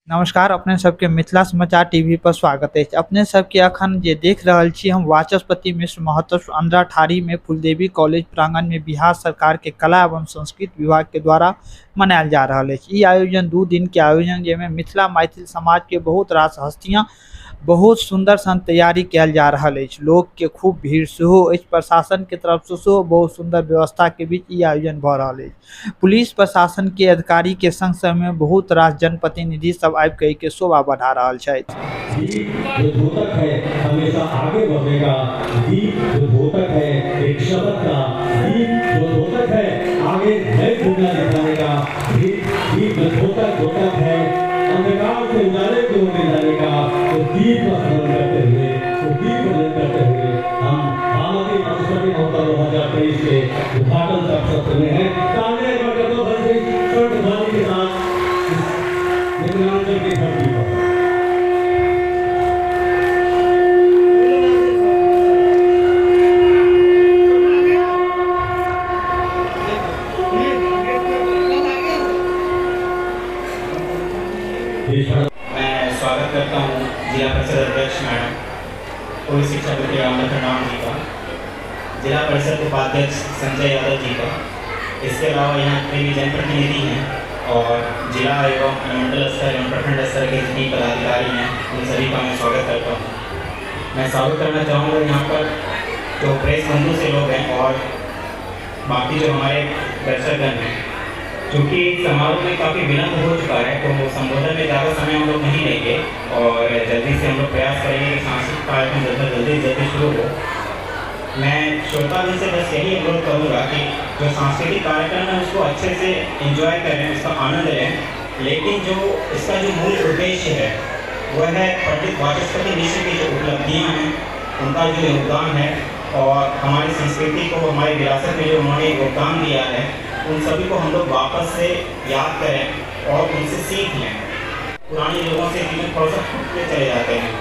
नमस्कार, अपने सबके मिथिला समाचार टीवी पर स्वागत अछि। अपने सबके अखन जे देख रहल छी हम वाचस्पति मिश्र महतो अंडर 18 में फुलदेवी कॉलेज प्रांगण में बिहार सरकार के कला एवं संस्कृति विभाग के द्वारा मनायल जा रहल अछि। ई आयोजन 2 दिन के आयोजन जेमे मिथिला मैथिल समाज के बहुत रास हस्तियां बहुत सुंदर सन तैयारी कैल जा रहल अछि। लोग के खूब भीड़ सेहो अछि। प्रशासन के तरफ से सेहो बहुत सुंदर व्यवस्था के बीच ई आयोजन भऽ रहल अछि। पुलिस प्रशासन के अधिकारी के संग संग में बहुत रास जनप्रतिनिधि सब आबि के शोभा बढ़ा रहल छथि। दीप जो द्योतक है हमेशा आगे बढ़ेगा। दीप जो द्योतक है एक शब्द का। दीप जो द्योतक है आगे नई दुनिया दिखाने का। दीप जो द्योतक है अंधकार से उजाले की ओर ले जाने का। तो दीप का स्मरण करते हुए हम भारतीय संस्कृति महोत्सव 2023 के उद्घाटन सत्र में हैं। तालियां बजाकर दो बंदे शर्ट ध्वनि के साथ मिथिलांचल की धरती पर मैं स्वागत करता हूँ जिला परिषद अध्यक्ष मैडम पूर्व शिक्षा मंत्री राम जी का, जिला परिषद उपाध्यक्ष संजय यादव जी का, इसके अलावा यहाँ जितने भी जनप्रतिनिधि हैं और जिला एवं मंडल स्तर एवं प्रखंड स्तर के जितने पदाधिकारी हैं उन सभी का मैं स्वागत करता हूँ। मैं स्वागत करना चाहूँगा यहाँ पर जो प्रेस बंधु से लोग हैं और बाकी जो हमारे दर्शकगण हैं। क्योंकि समारोह में काफ़ी विलम्ब हो चुका है तो संबोधन में ज़्यादा समय हम लोग नहीं लेंगे और जल्दी से हम लोग प्रयास करेंगे कि सांस्कृतिक कार्यक्रम जल्दी शुरू हो। मैं श्रोतागण से बस यही अनुरोध करूँगा कि जो सांस्कृतिक कार्यक्रम है उसको अच्छे से एंजॉय करें, उसका आनंद लें। लेकिन जो इसका जो मूल उद्देश्य है वह है पंडित वाचस्पति मिश्र की जो उपलब्धियाँ हैं उनका जो योगदान है और हमारी संस्कृति को हमारी विरासत में जो उन्होंने योगदान दिया है उन सभी को हम लोग वापस से याद करें और उनसे सीख लें। पुराने लोगों से जीवन थोड़ा सा छूटते चले जाते हैं।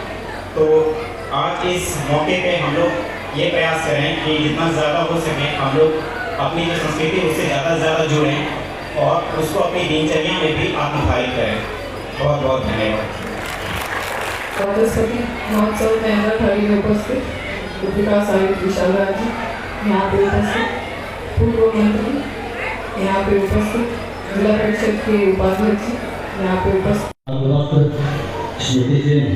तो आज इस मौके पे हम लोग ये प्रयास करें कि जितना ज़्यादा हो सके हम लोग अपनी जो संस्कृति उससे ज़्यादा से ज़्यादा जुड़ें और उसको अपनी दिनचर्या में भी आत्मसात करें। बहुत बहुत धन्यवाद। वाचस्पति महोत्सव में अंडर 18 में उपस्थित विकास आयुक्त विशाल राज जी यहाँ पे उपस्थित, पूर्व मंत्री यहाँ पे उपस्थित, जिला परिषद के उपाध्यक्ष यहाँ पे उपस्थित। स्मृति चिन्ह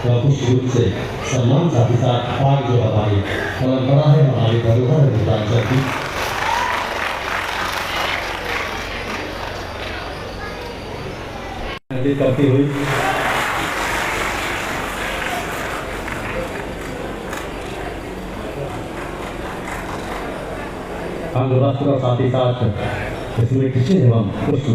व पुष्प रूप से सम्मान साथ ही साथ आग जो हमारी परंपरा है हमारी धरोहर है मिथिलांचल की करती हुई हम राष्ट्र का साथ ही साथ इसमें किसी एवं पुष्प